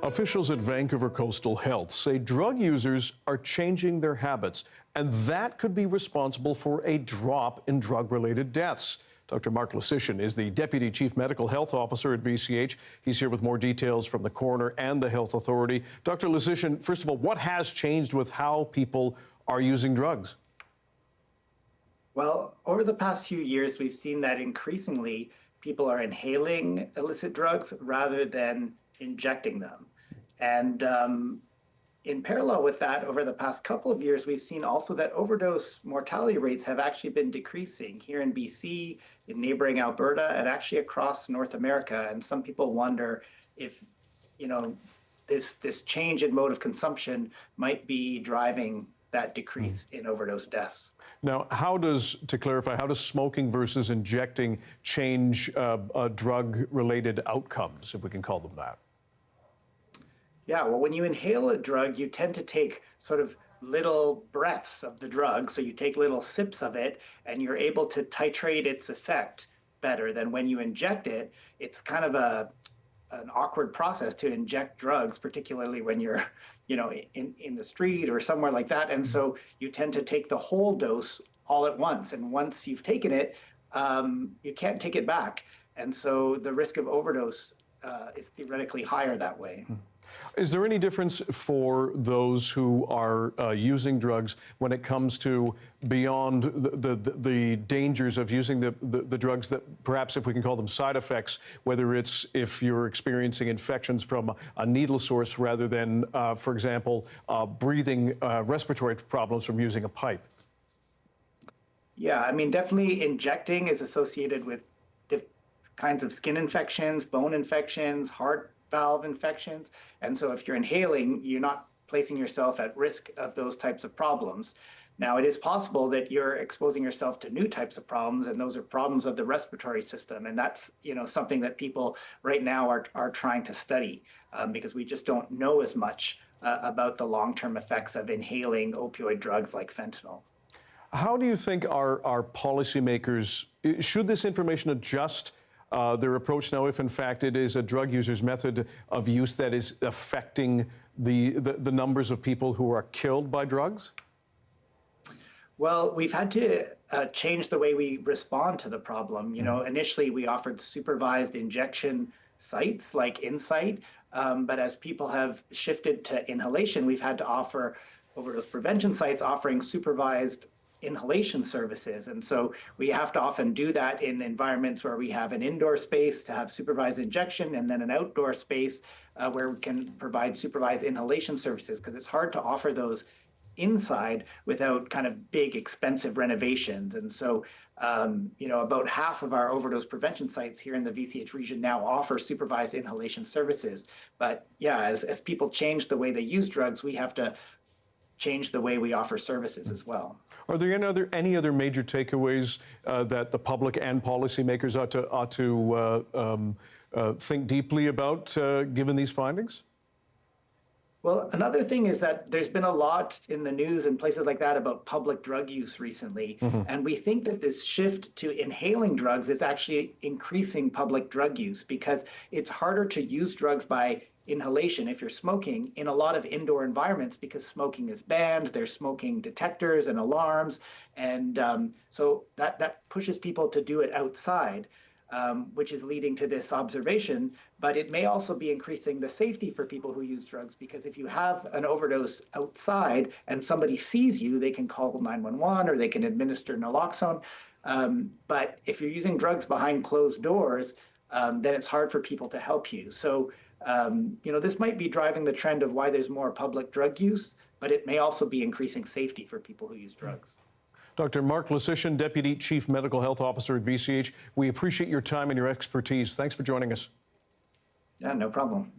Officials at Vancouver Coastal Health say drug users are changing their habits, and that could be responsible for a drop in drug-related deaths. Dr. Mark Lysyshyn is the Deputy Chief Medical Health Officer at VCH. He's here with more details from the coroner and the health authority. Dr. Lysyshyn, first of all, what has changed with how people are using drugs? Well, over the past few years, we've seen that increasingly people are inhaling illicit drugs rather than injecting them. And in parallel with that, over the past couple of years, we've seen also that overdose mortality rates have actually been decreasing here in BC, in neighboring Alberta, and actually across North America. And some people wonder if, this change in mode of consumption might be driving that decrease in overdose deaths. Now, to clarify, how does smoking versus injecting change drug-related outcomes, if we can call them that? Yeah, well, when you inhale a drug, you tend to take sort of little breaths of the drug. So you take little sips of it, and you're able to titrate its effect better than when you inject it. It's kind of an awkward process to inject drugs, particularly when you're, in the street or somewhere like that. And so you tend to take the whole dose all at once. And once you've taken it, you can't take it back. And so the risk of overdose is theoretically higher that way. Is there any difference for those who are using drugs when it comes to beyond the dangers of using the drugs that perhaps, if we can call them side effects, whether it's if you're experiencing infections from a needle source rather than, for example, breathing respiratory problems from using a pipe? Yeah, I mean, definitely injecting is associated with kinds of skin infections, bone infections, heart valve infections. And so if you're inhaling, you're not placing yourself at risk of those types of problems. Now, it is possible that you're exposing yourself to new types of problems, and those are problems of the respiratory system. And that's, something that people right now are trying to study because we just don't know as much about the long-term effects of inhaling opioid drugs like fentanyl. How do you think our policymakers, should this information adjust their approach now, if in fact it is a drug user's method of use that is affecting the numbers of people who are killed by drugs? Well, we've had to change the way we respond to the problem. Initially we offered supervised injection sites like Insight, but as people have shifted to inhalation, we've had to offer overdose prevention sites offering supervised inhalation services. And so we have to often do that in environments where we have an indoor space to have supervised injection and then an outdoor space where we can provide supervised inhalation services, because it's hard to offer those inside without kind of big expensive renovations. And so about half of our overdose prevention sites here in the VCH region now offer supervised inhalation services. But yeah, as people change the way they use drugs, we have to change the way we offer services as well. Are there any other major takeaways that the public and policymakers ought to think deeply about given these findings? Well, another thing is that there's been a lot in the news and places like that about public drug use recently. And we think that this shift to inhaling drugs is actually increasing public drug use because it's harder to use drugs by inhalation if you're smoking in a lot of indoor environments because smoking is banned. There's smoking detectors and alarms. And so that pushes people to do it outside, which is leading to this observation. But it may also be increasing the safety for people who use drugs, because if you have an overdose outside and somebody sees you, they can call 911 or they can administer naloxone. But if you're using drugs behind closed doors, then it's hard for people to help you. So this might be driving the trend of why there's more public drug use, but it may also be increasing safety for people who use drugs. Dr. Mark Lysyshyn, Deputy Chief Medical Health Officer at VCH, we appreciate your time and your expertise. Thanks for joining us. Yeah, no problem.